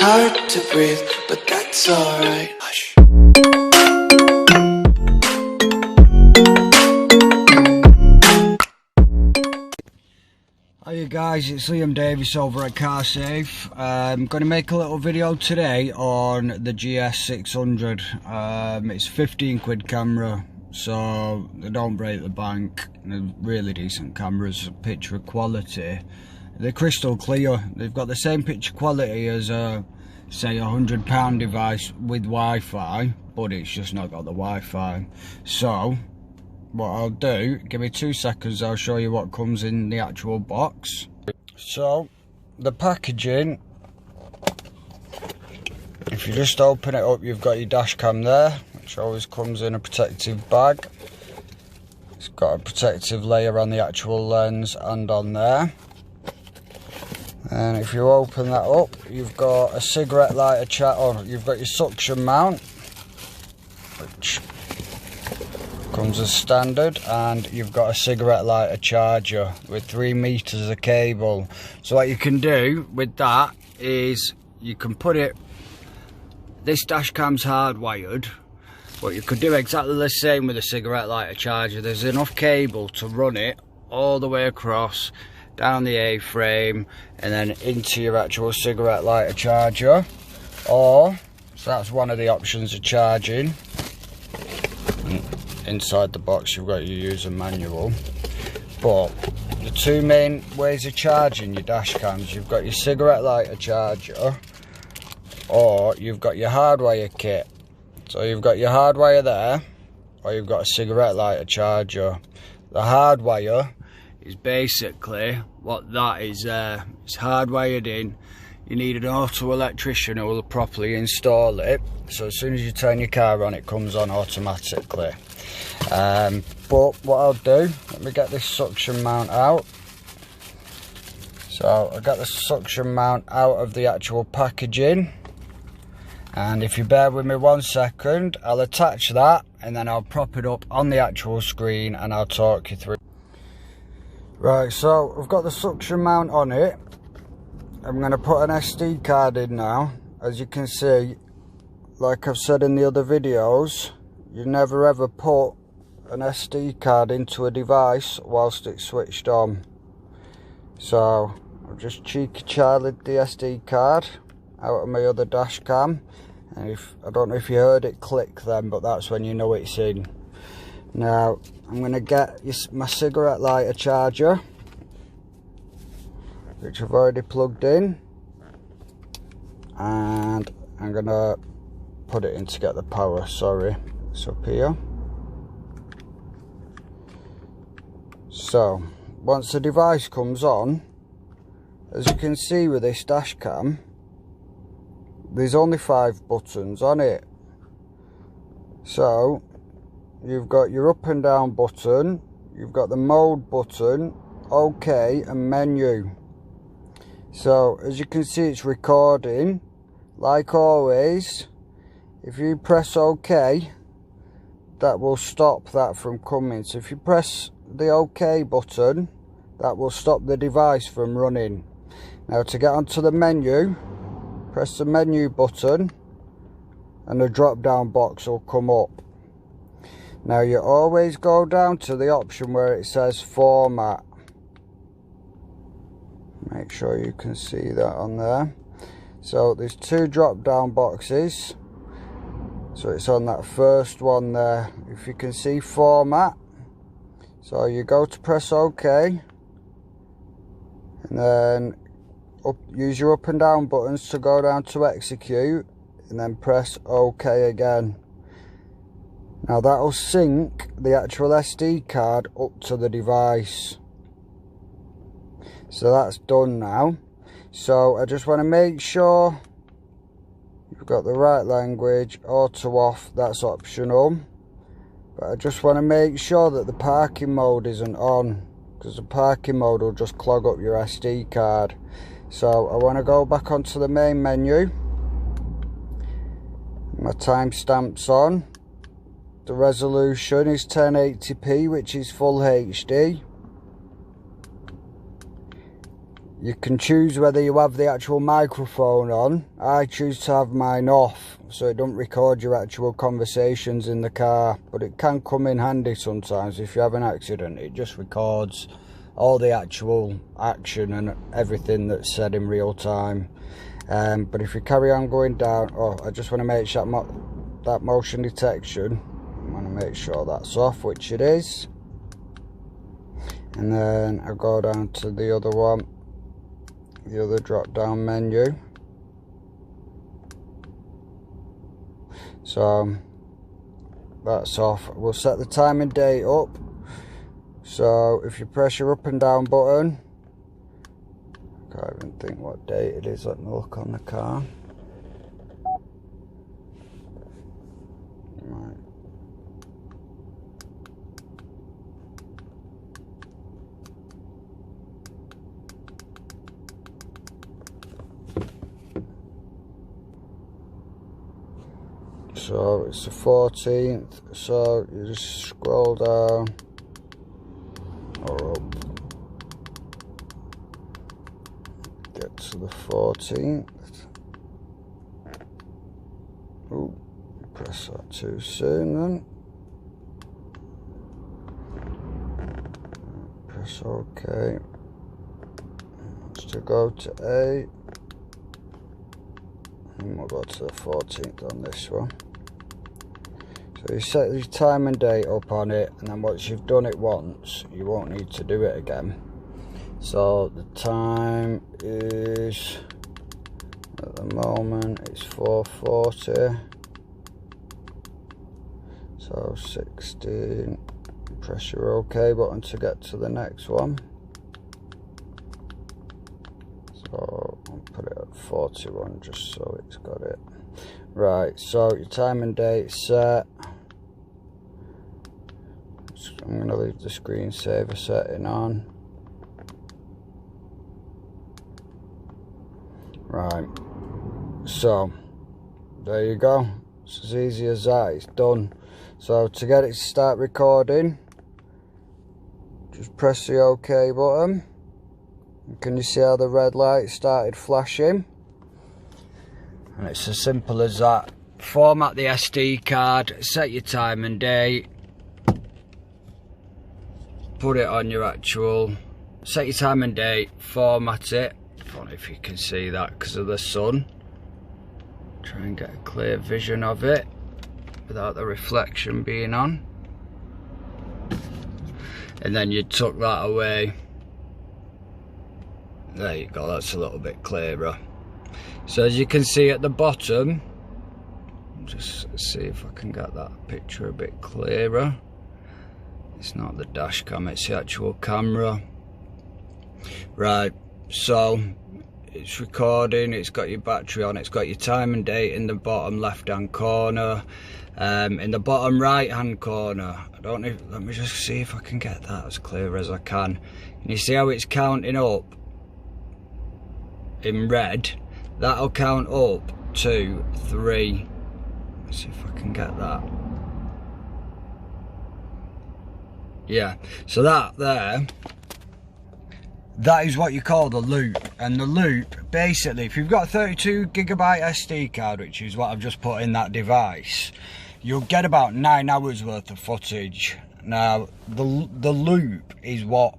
It's hard to breathe, but that's alright. Hush. Hiya guys, it's Liam Davies over at Car Safe. I'm going to make a little video today on the GS600. It's a 15 quid camera, so they don't break the bank. They're really decent cameras, picture quality. They're crystal clear. They've got the same picture quality as a, say, £100 device with Wi-Fi, but it's just not got the Wi-Fi. So what I'll do, give me 2 seconds, I'll show you what comes in the actual box. So the packaging, if you just open it up, you've got your dash cam there, which always comes in a protective bag. It's got a protective layer on the actual lens and on there. And if you open that up, you've got a cigarette lighter you've got your suction mount, which comes as standard, and you've got a cigarette lighter charger with 3 meters of cable. So what you can do with that is you can put it, this dash cam's hardwired, but you could do exactly the same with a cigarette lighter charger. There's enough cable to run it all the way across, down the A-frame, and then into your actual cigarette lighter charger. Or, so that's one of the options of charging. Inside the box you've got your user manual, but the 2 main ways of charging your dash cams, you've got your cigarette lighter charger, or you've got your hardwire kit. So you've got your hardwire there, or you've got a cigarette lighter charger. The hardwire is basically what that is there. It's hardwired in. You need an auto electrician who will properly install it, so as soon as you turn your car on, it comes on automatically. But what I'll do, let me get this suction mount out. So I'll get the suction mount out of the actual packaging, and if you bear with me 1 second, I'll attach that and then I'll prop it up on the actual screen and I'll talk you through. Right, so I've got the suction mount on it. I'm going to put an SD card in now. As you can see, like I've said in the other videos, you never ever put an SD card into a device whilst it's switched on. So I've just cheeky charlied the SD card out of my other dash cam, and I don't know if you heard it click then, but that's when you know it's in. Now I'm going to get my cigarette lighter charger, which I've already plugged in, and I'm going to put it in to get the power. Sorry, it's up here. So once the device comes on, as you can see with this dash cam, there's only 5 buttons on it. So you've got your up and down button, you've got the mode button, OK, and menu. So as you can see, it's recording. Like always, if you press OK, that will stop that from coming. So if you press the OK button, that will stop the device from running. Now to get onto the menu, press the menu button and a drop down box will come up. Now you always go down to the option where it says format. Make sure you can see that on there. So there's 2 drop down boxes, so it's on that first one there. If you can see format, so you go to press OK, and then use your up and down buttons to go down to execute, and then press OK again. Now that'll sync the actual SD card up to the device. So that's done now. So I just want to make sure you've got the right language. Auto off, that's optional, but I just want to make sure that the parking mode isn't on, because the parking mode will just clog up your SD card. So I want to go back onto the main menu. My timestamp's on. The resolution is 1080p, which is full HD. You can choose whether you have the actual microphone on. I choose to have mine off, so it don't record your actual conversations in the car, but it can come in handy sometimes if you have an accident. It just records all the actual action and everything that's said in real time. But if you carry on going down, I just want to make sure that motion detection, I want to make sure that's off, which it is. And then I go down to the other one, the other drop down menu. So that's off. We'll set the time and date up. So if you press your up and down button, I can't even think what date it is. Let me look on the car. Right. So it's the 14th, so you just scroll down or up, get to the 14th. Ooh, press that too soon then. Press OK. Let's to go to 8. And we'll go to the 14th on this one. So you set your time and date up on it, and then once you've done it once, you won't need to do it again. So the time is, at the moment, it's 4:40. So 16. Press your OK button to get to the next one. So I'll put it at 41 just so it's got it. Right, so your time and date set. I'm going to leave the screensaver setting on. Right, so there you go. It's as easy as that, it's done. So to get it to start recording, just press the OK button. Can you see how the red light started flashing? And it's as simple as that. Format the SD card, set your time and date, put it on your actual, set your time and date, format it. I don't know if you can see that because of the sun. Try and get a clear vision of it without the reflection being on. And then you tuck that away. There you go, that's a little bit clearer. So as you can see at the bottom, just see if I can get that picture a bit clearer. It's not the dash cam, it's the actual camera. Right, so it's recording, it's got your battery on, it's got your time and date in the bottom left hand corner. In the bottom right hand corner, I don't know, let me just see if I can get that as clear as I can. Can you see how it's counting up in red? That'll count up 2, 3. Let's see if I can get that. Yeah, so that there, that is what you call the loop. And the loop, basically, if you've got a 32GB SD card, which is what I've just put in that device, you'll get about 9 hours worth of footage. Now, the loop is what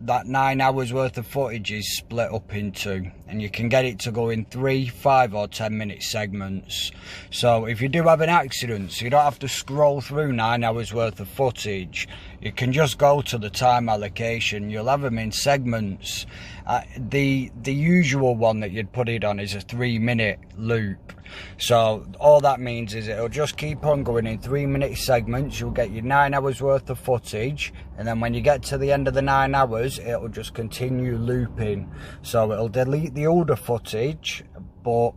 that 9 hours worth of footage is split up into, and you can get it to go in 3, 5 or 10 minute segments. So if you do have an accident, so you don't have to scroll through 9 hours worth of footage, you can just go to the time allocation. You'll have them in segments. The usual one that you'd put it on is a 3-minute loop. So all that means is it'll just keep on going in 3-minute segments. You'll get your 9 hours worth of footage, and then when you get to the end of the 9 hours, it'll just continue looping. So it'll delete the older footage, but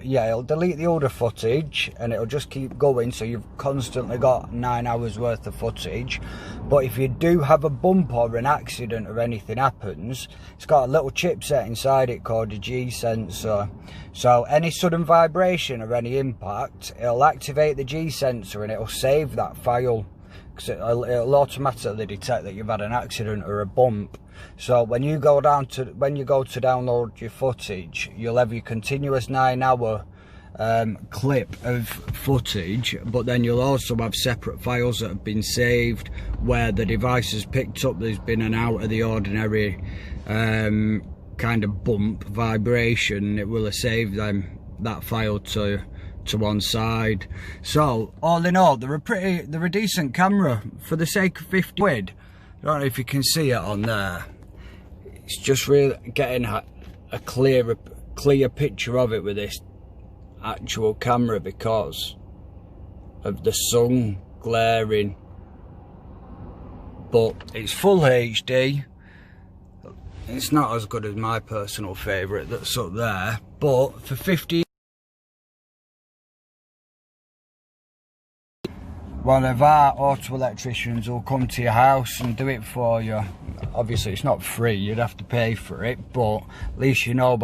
yeah, it'll delete the older footage and it'll just keep going, so you've constantly got 9 hours worth of footage. But if you do have a bump or an accident or anything happens, it's got a little chipset inside it called a G sensor. So any sudden vibration or any impact, it'll activate the G sensor and it'll save that file. because it'll automatically detect that you've had an accident or a bump. So when you go to download your footage, you'll have your continuous 9-hour clip of footage, but then you'll also have separate files that have been saved where the device has picked up there's been an out of the ordinary kind of bump vibration. It will have saved that file to one side. So all in all, they're a decent camera for the sake of 50 quid. I don't know if you can see it on there. It's just really getting a clear picture of it with this actual camera because of the sun glaring. But it's full HD. It's not as good as my personal favourite that's up there, but for 50, one of our auto electricians will come to your house and do it for you. Obviously it's not free, you'd have to pay for it, but at least you know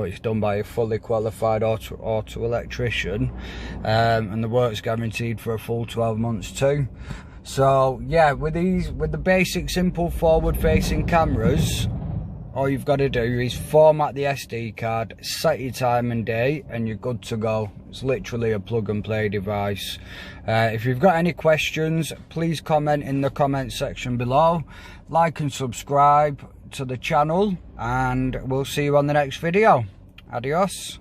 it's done by a fully qualified auto electrician, and the work's guaranteed for a full 12 months too. So yeah, with the basic simple forward facing cameras, all you've got to do is format the SD card, set your time and date, and you're good to go. It's literally a plug and play device. If you've got any questions, please comment in the comment section below. Like and subscribe to the channel, and we'll see you on the next video. Adios.